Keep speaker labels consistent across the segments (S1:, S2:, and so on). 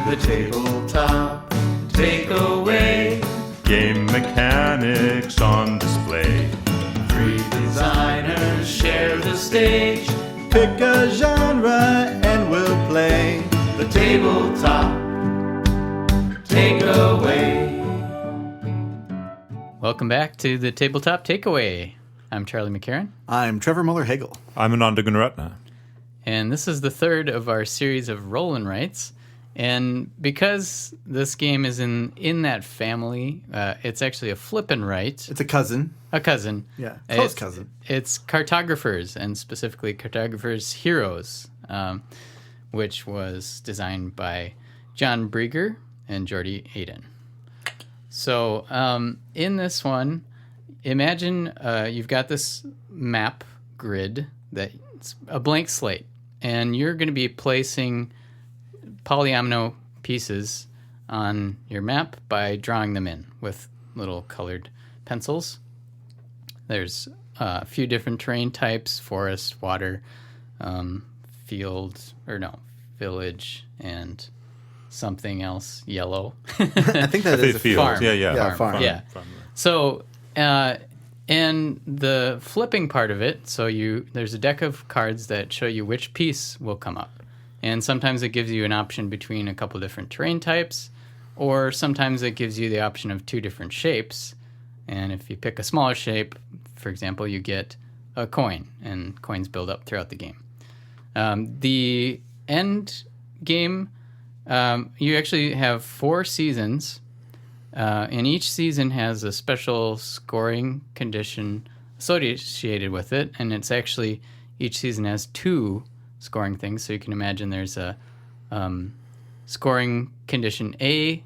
S1: The tabletop takeaway.
S2: Game mechanics on display.
S1: 3 designers share the stage.
S3: Pick a genre and we'll play.
S1: The tabletop takeaway.
S4: Welcome back to the Tabletop Takeaway. I'm Charlie McCarran,
S3: I'm Trevor Muller-Hagel.
S2: I'm Ananda Gunaratna.
S4: and this is the third of our series of roll and writes. And because this game is in that family, it's actually a flip and write.
S3: It's a cousin.
S4: A cousin.
S3: Yeah, close cousin.
S4: It's Cartographers, and specifically Cartographers Heroes, which was designed by John Brieger and Jordy Aiden. So in this one, imagine you've got this map grid that's a blank slate, and you're going to be placing polyomino pieces on your map by drawing them in with little colored pencils. There's a few different terrain types: forest, water, village, and something else, yellow.
S3: I think that is a
S2: field.
S4: farm.
S2: Yeah,
S3: farm.
S4: Yeah. So, and the flipping part of it, so there's a deck of cards that show you which piece will come up. And sometimes it gives you an option between a couple different terrain types, or sometimes it gives you the option of 2 different shapes. And if you pick a smaller shape, for example, you get a coin, and coins build up throughout the game. The end game, you actually have 4 seasons, and each season has a special scoring condition associated with it, and it's actually, each season has 2 scoring things. So you can imagine there's a scoring condition A,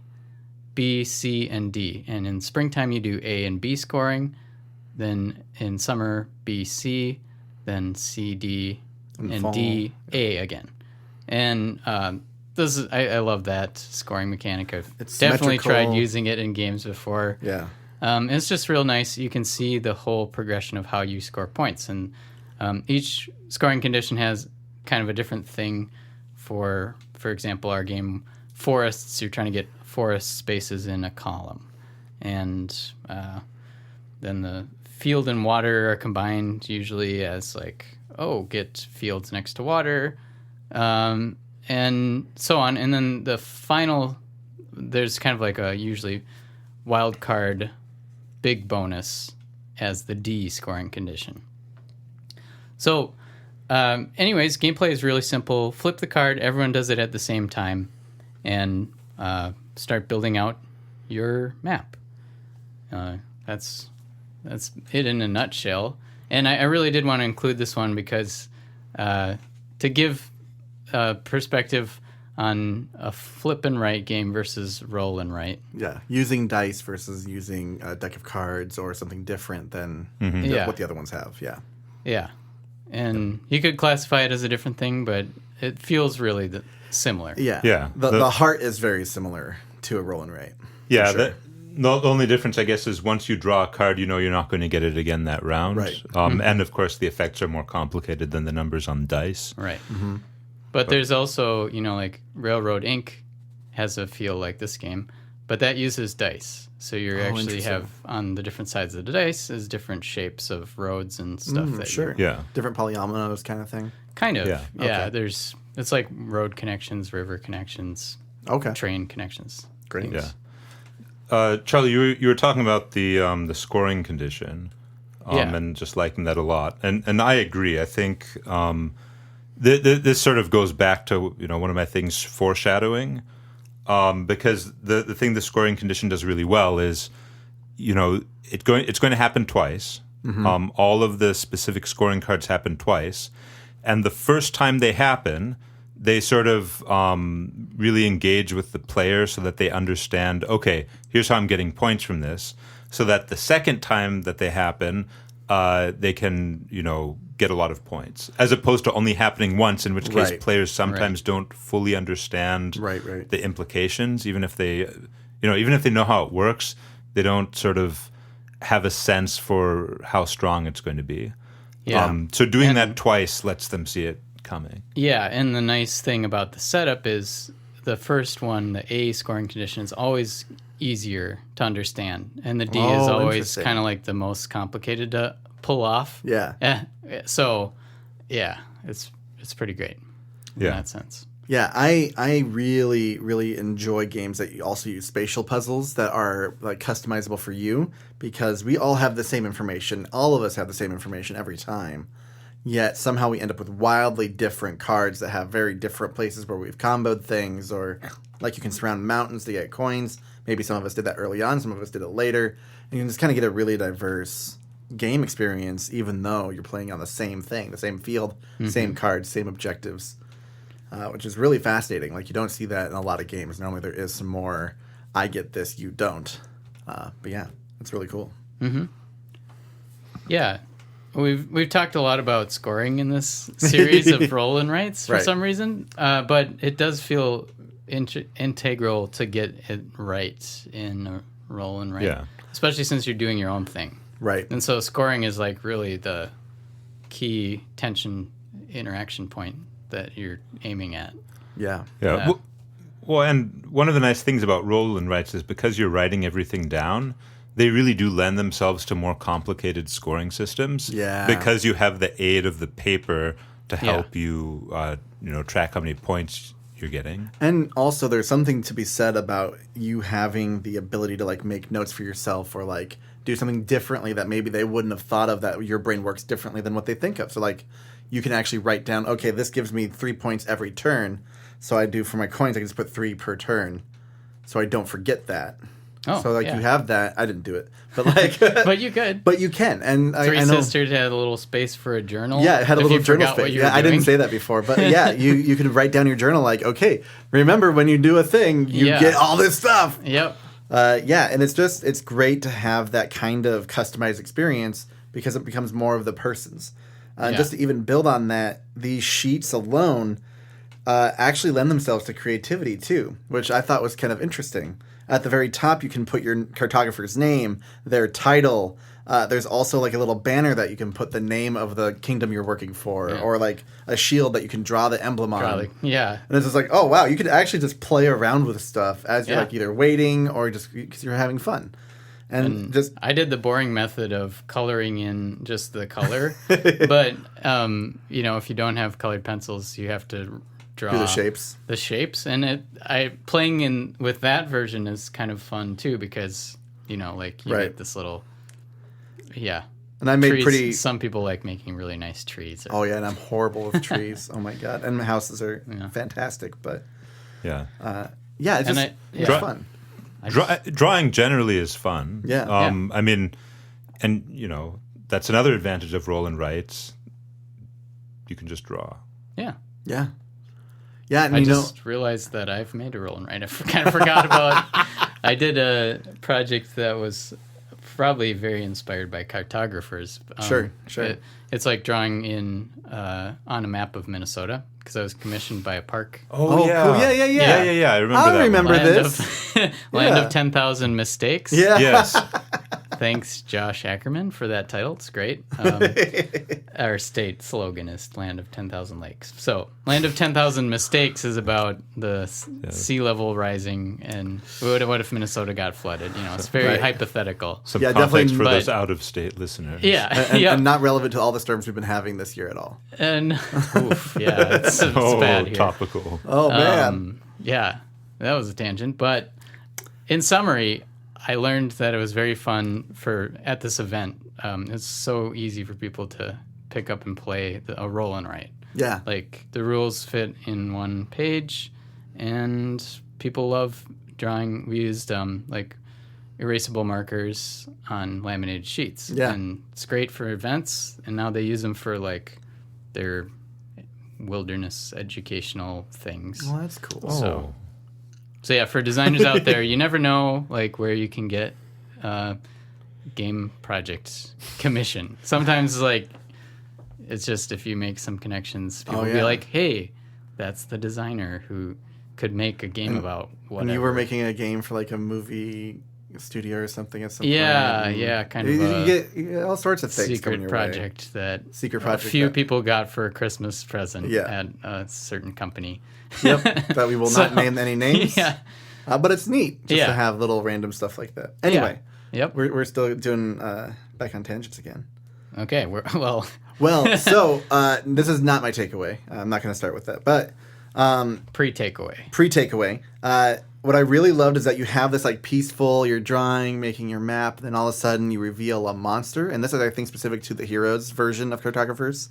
S4: B, C, and D. And in springtime, you do A and B scoring. Then in summer, B, C, then C, D, and D, A again. And I love that scoring mechanic. I've definitely tried using it in games before.
S3: Yeah.
S4: It's just real nice. You can see the whole progression of how you score points. And each scoring condition has kind of a different thing. For example, our game forests, you're trying to get forest spaces in a column. And then the field and water are combined usually as get fields next to water, and so on. And then the final, there's kind of like a usually wild card big bonus as the D scoring condition. So anyways, gameplay is really simple. Flip the card, everyone does it at the same time, and start building out your map. That's it in a nutshell. And I really did want to include this one because to give perspective on a flip and write game versus roll and write.
S3: Yeah, using dice versus using a deck of cards or something different than what the other ones have. Yeah.
S4: Yeah. And you could classify it as a different thing, but it feels really similar.
S3: Yeah.
S2: Yeah.
S3: The heart is very similar to a roll and write.
S2: Yeah,
S3: sure.
S2: The only difference, I guess, is once you draw a card, you know you're not going to get it again that round.
S3: Right.
S2: And, of course, the effects are more complicated than the numbers on dice.
S4: Right. Mm-hmm. But there's also, like Railroad Inc. has a feel like this game, but that uses dice. So you actually have, on the different sides of the dice, is different shapes of roads and stuff.
S3: Different polyominoes kind of thing.
S4: Kind of. Yeah.
S3: Okay.
S4: It's like road connections, river connections, train connections.
S3: Great.
S4: Things.
S2: Yeah. Charlie, you were talking about the scoring condition, and just liking that a lot, and I agree. I think this sort of goes back to one of my things, foreshadowing, because the thing the scoring condition does really well is it's going to happen twice. Mm-hmm. All of the specific scoring cards happen twice, and the first time they happen, they sort of really engage with the player so that they understand, okay, here's how I'm getting points from this, so that the second time that they happen, they can, get a lot of points, as opposed to only happening once, in which case players sometimes don't fully understand the implications, even if they know how it works, they don't sort of have a sense for how strong it's going to be. Yeah. So doing that twice lets them see it coming.
S4: Yeah, and the nice thing about the setup is the first one, the A scoring condition, is always easier to understand, and the D is
S3: Oh,
S4: always
S3: interesting.
S4: kind of like the most complicated to pull off.
S3: Yeah.
S4: So, yeah, it's pretty great in that sense.
S3: Yeah, I really, really enjoy games that also use spatial puzzles that are like customizable for you, because we all have the same information. All of us have the same information every time. Yet somehow we end up with wildly different cards that have very different places where we've comboed things, or like you can surround mountains to get coins. Maybe some of us did that early on, some of us did it later. And you can just kind of get a really diverse game experience, even though you're playing on the same thing, the same field, same cards, same objectives. Which is really fascinating. Like, you don't see that in a lot of games. Normally there is some more, I get this, you don't. But yeah, it's really cool.
S4: Mm-hmm. Yeah. We've talked a lot about scoring in this series of roll and writes for some reason. But it does feel integral to get it right in a roll and write.
S2: Yeah.
S4: Especially since you're doing your own thing.
S3: Right.
S4: And so scoring is like really the key tension interaction point that you're aiming at.
S3: Yeah.
S2: Yeah. Well, and one of the nice things about roll and writes is because you're writing everything down, they really do lend themselves to more complicated scoring systems.
S3: Yeah.
S2: Because you have the aid of the paper to help you, track how many points you're getting.
S3: And also there's something to be said about you having the ability to like make notes for yourself, or like do something differently that maybe they wouldn't have thought of, that your brain works differently than what they think of. So like, you can actually write down, okay, this gives me 3 points every turn. So I do for my coins, I can just put 3 per turn, so I don't forget that.
S4: Oh,
S3: so like you have that. I didn't do it, but like,
S4: but you could.
S3: But you can. And
S4: Three
S3: I know
S4: Sisters had a little space for a journal.
S3: Yeah, it had a
S4: if
S3: little
S4: you
S3: journal
S4: forgot what
S3: space.
S4: you
S3: Yeah,
S4: were
S3: I didn't
S4: doing.
S3: say that before, but yeah, you could write down your journal like, okay, remember when you do a thing, you get all this stuff.
S4: Yep.
S3: And it's great to have that kind of customized experience, because it becomes more of the person's. Just to even build on that, these sheets alone actually lend themselves to creativity too, which I thought was kind of interesting. At the very top, you can put your cartographer's name, their title. There's also like a little banner that you can put the name of the kingdom you're working for, or like a shield that you can draw the emblem on.
S4: And
S3: it's just like, oh wow, you could actually just play around with stuff as you're like either waiting or just because you're having fun. And just
S4: I did the boring method of coloring in just the color, but if you don't have colored pencils, you have to draw
S3: do the shapes.
S4: And playing in with that version is kind of fun too, because you get this little
S3: And I made
S4: trees. Some people like making really nice trees.
S3: Oh yeah, and I'm horrible with trees. Oh my god, and my houses are fantastic, but it's just it's fun.
S2: Drawing generally is fun.
S3: Yeah.
S2: I mean, and that's another advantage of roll and writes. You can just draw.
S4: Yeah.
S3: Yeah. Yeah, and
S4: I just realized that I've made a roll and write. I kind of forgot about. I did a project that was probably very inspired by cartographers.
S3: Sure.
S4: It's like drawing in on a map of Minnesota, because I was commissioned by a park.
S3: Oh yeah. Cool. Yeah.
S2: I remember that.
S4: This. Land of 10,000 Mistakes.
S3: Yeah.
S2: Yes.
S4: Thanks, Josh Ackerman, for that title. It's great. Our state slogan is Land of 10,000 Lakes. So, Land of 10,000 Mistakes is about the sea level rising, and what if Minnesota got flooded? It's very hypothetical.
S2: Some context for those out-of-state listeners.
S3: And not relevant to all the storms we've been having this year at all.
S4: And, it's bad here.
S2: Topical.
S3: Oh, man.
S4: That was a tangent. But in summary, I learned that it was very fun at this event. It's so easy for people to pick up and play a roll and write.
S3: Yeah.
S4: Like, the rules fit in one page, and people love drawing. We used erasable markers on laminated sheets.
S3: Yeah.
S4: And it's great for events, and now they use them for their wilderness educational things.
S3: Oh, that's cool.
S4: So yeah, for designers out there, you never know where you can get game project commission. Sometimes it's just if you make some connections, people will be like, hey, that's the designer who could make a game about whatever.
S3: And you were making a game for a movie studio or something at some
S4: Yeah,
S3: point.
S4: yeah, kind
S3: You,
S4: of
S3: you get all sorts of things coming
S4: secret
S3: your
S4: project that
S3: Secret
S4: a
S3: project
S4: few
S3: that-
S4: people got for a Christmas present
S3: Yeah.
S4: at a certain company.
S3: way. Yep, that we will not name any names.
S4: Yeah.
S3: But it's neat just
S4: Yeah.
S3: to have little random stuff like that. Anyway,
S4: Yep.
S3: we're still doing back on tangents again.
S4: Okay. Well.
S3: Well, so this is not my takeaway. I'm not going to start with that. But
S4: Pre-takeaway.
S3: pre-takeaway, what I really loved is that you have this like peaceful, you're drawing, making your map, then all of a sudden you reveal a monster. And this is, I think, specific to the Heroes version of Cartographers.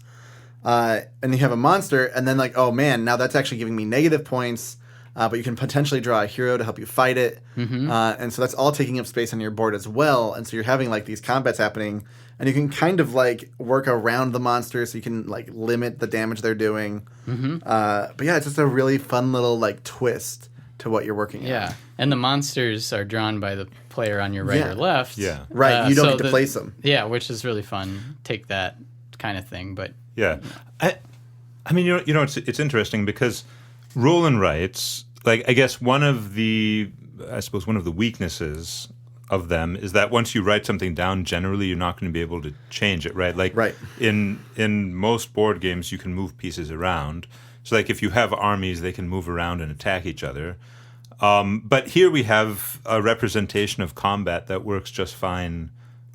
S3: And you have a monster, and then like, oh man, now that's actually giving me negative points. But you can potentially draw a hero to help you fight it. And so that's all taking up space on your board as well. And so you're having like these combats happening, and you can kind of like work around the monster so you can like limit the damage they're doing. But yeah, it's just a really fun little like twist to what you're working
S4: Yeah.
S3: on.
S4: And the monsters are drawn by the player on your right
S3: Yeah.
S4: or left.
S2: Yeah.
S3: Right, you don't
S4: so
S3: get to place them.
S4: Yeah, which is really fun. Take that kind of thing. But
S2: Yeah, I mean, you know, it's interesting because roll and writes, like, I guess one of the weaknesses of them is that once you write something down, generally you're not going to be able to change it, right? Like,
S3: Right.
S2: in most board games, you can move pieces around. So, like, if you have armies, they can move around and attack each other. But here we have a representation of combat that works just fine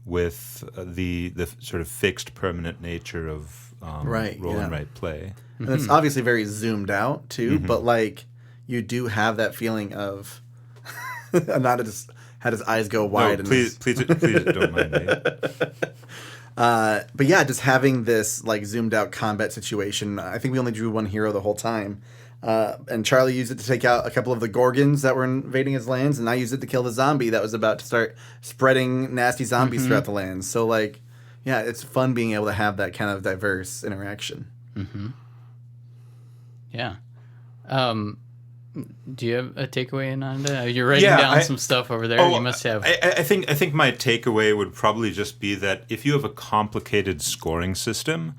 S2: with the sort of fixed, permanent nature of
S3: Right,
S2: roll
S3: yeah.
S2: and write play.
S3: And it's obviously very zoomed out too, but like you do have that feeling of Ananda just had his eyes go wide.
S2: No,
S3: and
S2: please don't mind me.
S3: but yeah, just having this like zoomed out combat situation. I think we only drew one hero the whole time. And Charlie used it to take out a couple of the Gorgons that were invading his lands, and I used it to kill the zombie that was about to start spreading nasty zombies throughout the lands. So like, yeah, it's fun being able to have that kind of diverse interaction.
S4: yeah. Do you have a takeaway, Ananda? You're writing down some stuff over there. You must have.
S2: I think my takeaway would probably just be that if you have a complicated scoring system,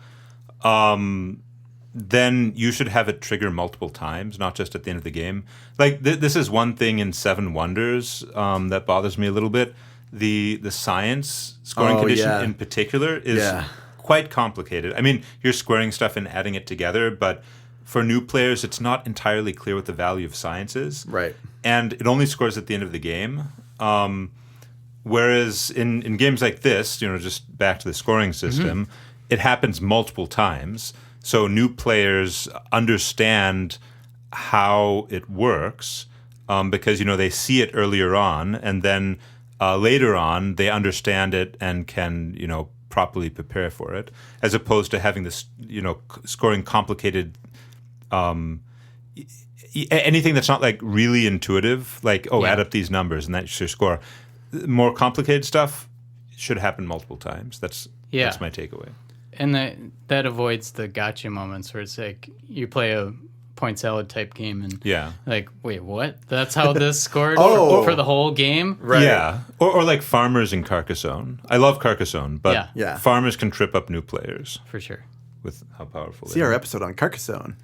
S2: then you should have it trigger multiple times, not just at the end of the game. Like this is one thing in Seven Wonders that bothers me a little bit. The science scoring condition in particular is quite complicated. I mean, you're squaring stuff and adding it together, but for new players, it's not entirely clear what the value of science is.
S3: Right.
S2: And it only scores at the end of the game. Whereas in games like this, you know, just back to the scoring system, it happens multiple times. So new players understand how it works because, you know, they see it earlier on, and then later on they understand it and can, you know, properly prepare for it, as opposed to having this, you know, scoring complicated anything that's not like really intuitive, like add up these numbers and that's your score. More complicated stuff should happen multiple times. That's my takeaway.
S4: And that avoids the gotcha moments where it's like you play a point salad type game and like, wait, what? That's how this scored for the whole game?
S3: Right.
S2: Yeah. Or like farmers in Carcassonne. I love Carcassone, but farmers can trip up new players.
S4: For sure.
S2: With how powerful
S3: See our episode on Carcassonne.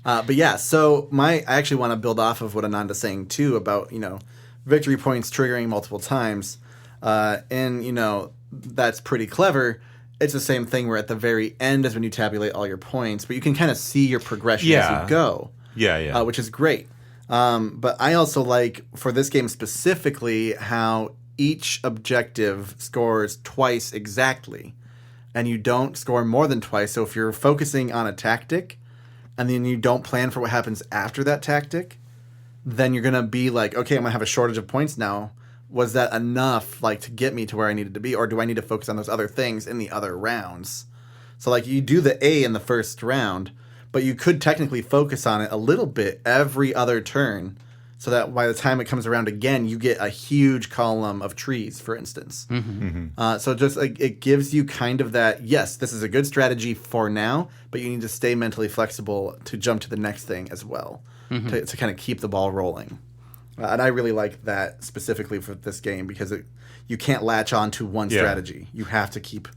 S3: But yeah, so I actually want to build off of what Ananda's saying too about, you know, victory points triggering multiple times. And, you know, that's pretty clever. It's the same thing where at the very end is when you tabulate all your points, but you can kind of see your progression as you go.
S2: Yeah.
S3: Which is great. But I also like, for this game specifically, how each objective scores twice exactly. And you don't score more than twice. So if you're focusing on a tactic and then you don't plan for what happens after that tactic, then you're going to be like, okay, I'm going to have a shortage of points now. Was that enough, like, to get me to where I needed to be? Or do I need to focus on those other things in the other rounds? So, like, you do the A in the first round, but you could technically focus on it a little bit every other turn so that by the time it comes around again, you get a huge column of trees, for instance. So just like it gives you kind of that, yes, this is a good strategy for now, but you need to stay mentally flexible to jump to the next thing as well, to kind of keep the ball rolling. And I really like that specifically for this game because you can't latch on to one strategy. You have to keep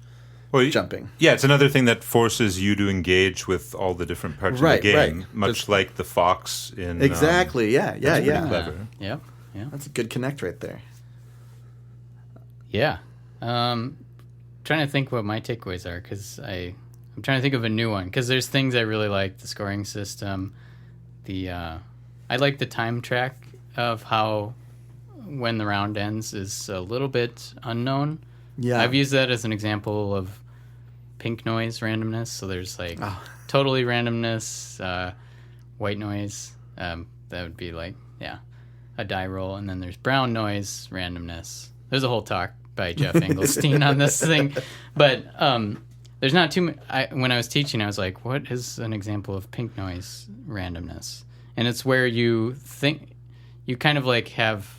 S3: jumping.
S2: Yeah, it's another thing that forces you to engage with all the different parts of the game, much like the fox in...
S3: Exactly, yeah.
S2: Clever.
S4: Yep.
S3: That's a good connect right there.
S4: Yeah. Trying to think what my takeaways are, because I'm trying to think of a new one, because there's things I really like. The scoring system, I like the time track of how when the round ends is a little bit unknown.
S3: Yeah.
S4: I've used that as an example of pink noise randomness. So there's like totally randomness, white noise. That would be like, a die roll. And then there's brown noise randomness. There's a whole talk by Jeff Engelstein on this thing. But there's not too many. When I was teaching, I was like, what is an example of pink noise randomness? And it's where you think, you kind of like have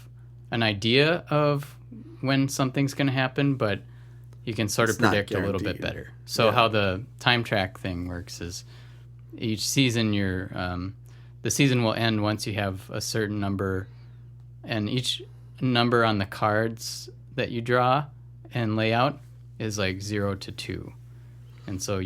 S4: an idea of when something's going to happen, but you can sort of predict a little bit better. So how the time track thing works is each season the season will end once you have a certain number, and each number on the cards that you draw and lay out is like 0 to 2. And so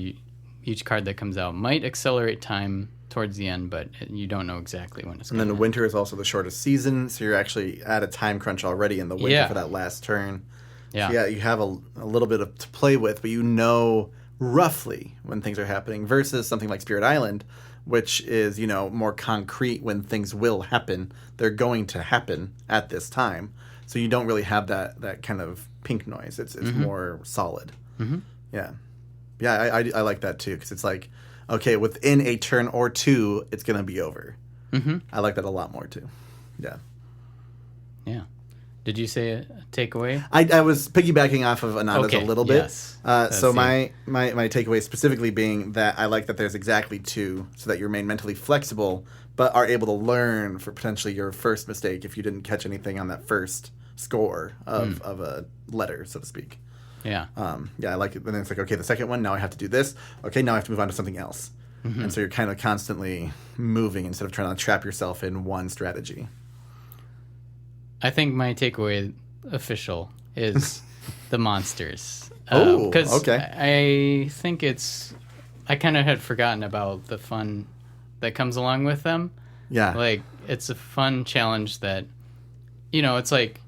S4: each card that comes out might accelerate time towards the end, but you don't know exactly when it's going to
S3: And then winter is also the shortest season, so you're actually at a time crunch already in the winter for that last turn.
S4: Yeah.
S3: So you have a little bit to play with, but you know roughly when things are happening, versus something like Spirit Island, which is, more concrete when things will happen. They're going to happen at this time. So you don't really have that kind of pink noise. It's more solid.
S4: Mm-hmm.
S3: Yeah. Yeah, I like that too, because it's like, okay, within a turn or two, it's going to be over.
S4: Mm-hmm.
S3: I like that a lot more too. Yeah.
S4: Yeah. Did you say a takeaway?
S3: I was piggybacking off of Ananda's a little bit.
S4: Yes.
S3: So my takeaway specifically being that I like that there's exactly 2, so that you remain mentally flexible, but are able to learn for potentially your first mistake if you didn't catch anything on that first score of a letter, so to speak.
S4: Yeah.
S3: I like it. And then it's like, okay, the second one, now I have to do this. Okay, now I have to move on to something else. Mm-hmm. And so you're kind of constantly moving instead of trying to trap yourself in one strategy.
S4: I think my takeaway official is the monsters.
S3: Okay.
S4: I think I kind of had forgotten about the fun that comes along with them.
S3: Yeah.
S4: Like, it's a fun challenge that, it's like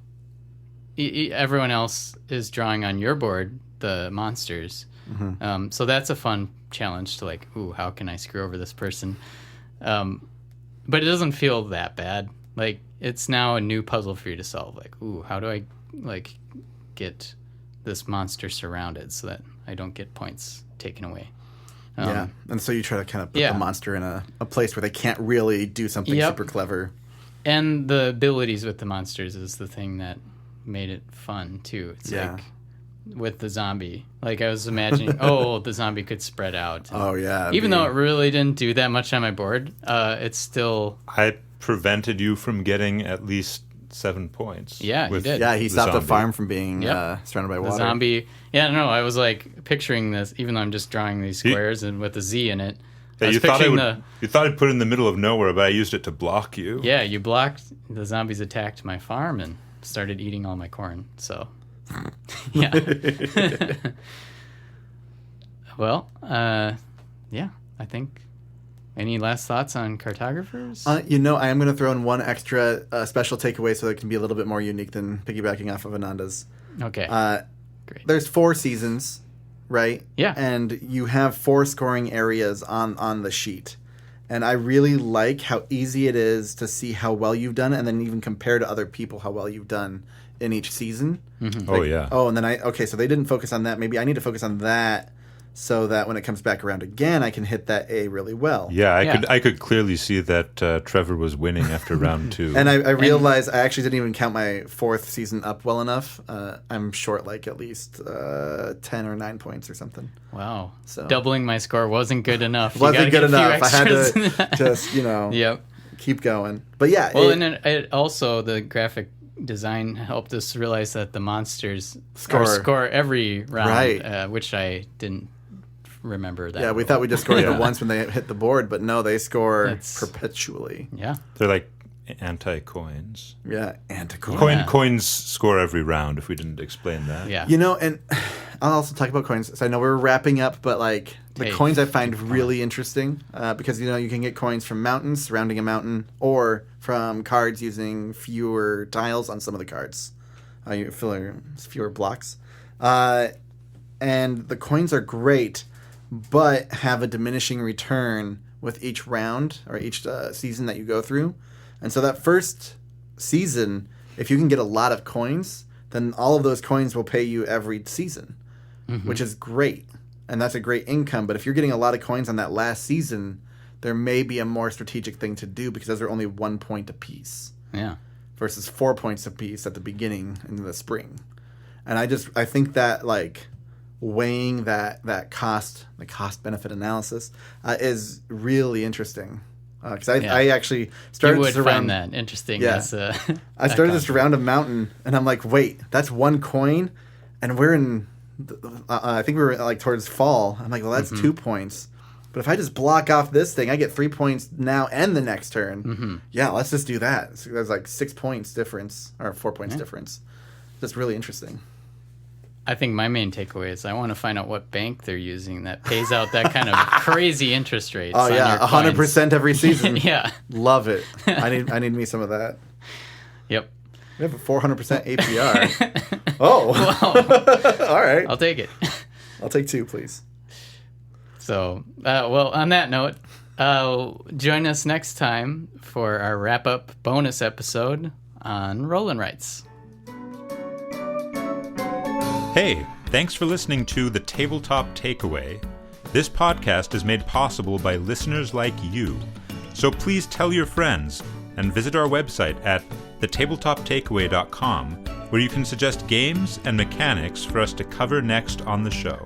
S4: everyone else is drawing on your board the monsters. Mm-hmm. So that's a fun challenge to like, ooh, how can I screw over this person? But it doesn't feel that bad. Like, it's now a new puzzle for you to solve. Like, ooh, how do I like get this monster surrounded so that I don't get points taken away?
S3: And so you try to kind of put the monster in a place where they can't really do something super clever.
S4: And the abilities with the monsters is the thing that made it fun too. It's like with the zombie. Like, I was imagining, the zombie could spread out. And even though it really didn't do that much on my board, it's still...
S2: I prevented you from getting at least 7 points.
S4: Yeah, you did.
S3: Yeah, he stopped the farm from being surrounded by water.
S4: The zombie... Yeah, no, I was like picturing this, even though I'm just drawing these squares and with a Z in it.
S2: Yeah, you thought I'd put it in the middle of nowhere, but I used it to block you.
S4: Yeah, you blocked... The zombies attacked my farm and started eating all my corn, so... Yeah. Well, I think... Any last thoughts on Cartographers?
S3: I am going to throw in one extra special takeaway so that it can be a little bit more unique than piggybacking off of Ananda's.
S4: Okay. Great.
S3: There's 4 seasons, right?
S4: Yeah.
S3: And you have 4 scoring areas on the sheet. And I really like how easy it is to see how well you've done, and then even compare to other people how well you've done in each season.
S4: Mm-hmm.
S3: And then so they didn't focus on that. Maybe I need to focus on that, so that when it comes back around again, I can hit that A really well.
S2: Yeah, I could clearly see that Trevor was winning after round 2.
S3: And I realized I actually didn't even count my 4th season up well enough. I'm short like at least 10 or 9 points or something.
S4: Wow.
S3: So
S4: doubling my score wasn't good enough.
S3: Wasn't good enough. I had to just,
S4: Yep.
S3: keep going. But yeah.
S4: Well, and then it also, the graphic design helped us realize that the monsters score every round,
S3: right.
S4: Which I didn't remember that.
S3: Yeah, we thought we just scored the once when they hit the board, but no, they score perpetually.
S4: Yeah.
S2: They're like anti-coins.
S3: Yeah, anti-coins.
S2: Coins score every round, if we didn't explain that.
S4: Yeah.
S3: And I'll also talk about coins. So I know we're wrapping up, but like the coins I find really interesting because you can get coins from mountains surrounding a mountain, or from cards using fewer tiles on some of the cards, fewer blocks, and the coins are great, but have a diminishing return with each round or each season that you go through, and so that first season, if you can get a lot of coins, then all of those coins will pay you every season. Which is great, and that's a great income. But if you're getting a lot of coins on that last season, there may be a more strategic thing to do because those are only 1 point apiece.
S4: Yeah.
S3: Versus 4 points apiece at the beginning in the spring. And I think that like weighing that cost benefit analysis is really interesting. Because I actually started
S4: you would
S3: to
S4: find that interesting.
S3: Yeah. I started this around a mountain, and I'm like, wait, that's 1 coin, and we're in. I think we were like towards fall. I'm like, well, that's 2 points. But if I just block off this thing, I get 3 points now and the next turn. Yeah, let's just do that. So there's like 6 points difference, or 4 points difference. That's really interesting.
S4: I think my main takeaway is I want to find out what bank they're using that pays out that kind of crazy interest rates.
S3: Oh yeah, 100% every season.
S4: Yeah,
S3: love it. I need me some of that.
S4: Yep.
S3: We have a 400% APR. Oh, all right.
S4: I'll take it.
S3: I'll take 2, please.
S4: So, well, on that note, join us next time for our wrap-up bonus episode on Roll-and Rights.
S2: Hey, thanks for listening to The Tabletop Takeaway. This podcast is made possible by listeners like you. So please tell your friends and visit our website at thetabletoptakeaway.com, where you can suggest games and mechanics for us to cover next on the show.